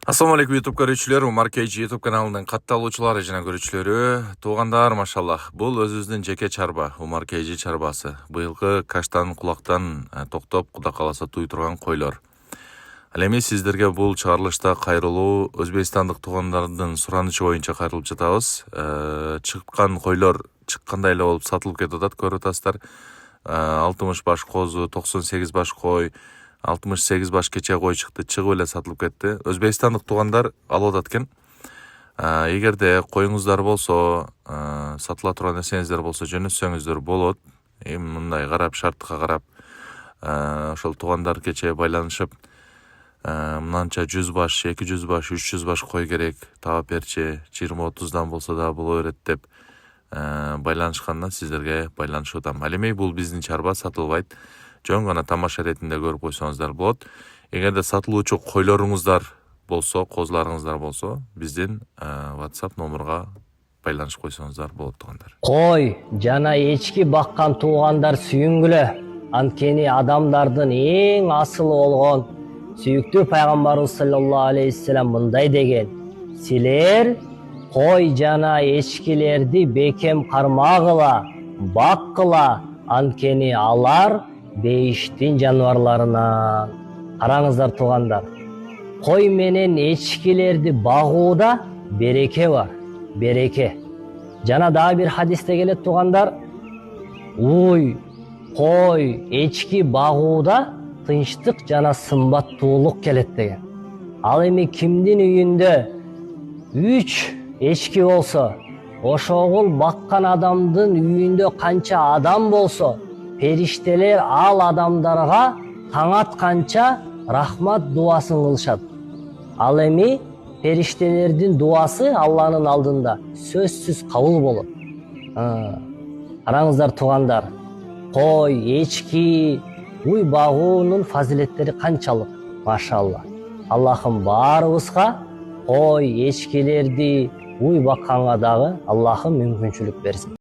Assalamu alaikum YouTube көрүүчүлөр, Umar KG YouTube каналынын катталуучулары жана көрүүчүлөрү, туугандар, машаллах. Бул өзүбүздүн жеке чарба, Umar KG чарбасы. Быйылкы каштан кулактан токтоп, Куда кааласа туй турган койлор. Ал эми сиздерге бул чыгарылышта кайрылуу өзбекстандык туугандардын суранычы боюнча кайрылып жатабыз. Чыккан койлор чыккандай эле болуп сатылып кетип атат, көрүп атасыздар. 60 баш козу, 98 баш кой, 68 баш кече кой чыкты, чыгып эле сатылып кетти. Өзбекстандык туугандар алып атат экен. Эгерде коюңуздар болсо, сатыла турган нерсеңиздер болсо жөнөтсөңүздөр болот. Эми мындай карап, шартка карап, ошол туугандар кече байланышып, мынанча 100 баш, 200 баш, 300 баш кой керек, таап берчи, 20-30дан болсо да боло берет деп байланышканда сиздерге байланышып атам. Ал эми бул биздин чарба сатылбайт. Жөн гана тамаша иретинде көрүп койсоңуздар болот. Эгерде сатылуучу койлоруңуздар болсо, козуларыңыздар болсо, биздин WhatsApp номерга байланышып койсоңуздар болот туугандар. Кой жана эчки баккан туугандар сүйүнгүлө. Анткени адамдардын эң асылы болгон сүйүктүү пайгамбарыбыз саллаллаху алейхи вассалам мындай деген: силер кой жана эчкилерди бекем кармагыла, баккыла, анткени алар бейиштин жаныбарларынан. Караңыздар туугандар, кой менен эчкилерди багууда береке бар, береке. Жана дагы бир хадисте келет туугандар: уй, кой, эчки багууда тынчтык жана сымбаттуулук келет деген. Ал эми кимдин үйүндө 3 эчки болсо, ошогул баккан адамдын үйүндө канча адам болсо, периштелер ал адамдарга таң атканча рахмат дуасын кылышат. Ал эми периштелердин дуасы Алланын алдында сөзсүз кабыл болот. Караңыздар туугандар, кой, эчки, уй багуунун фазилеттери канчалык, машалла. Аллахым баарыбызга кой, эчкилерди уй бакканга дагы Аллахым мүмкүнчүлүк берсин.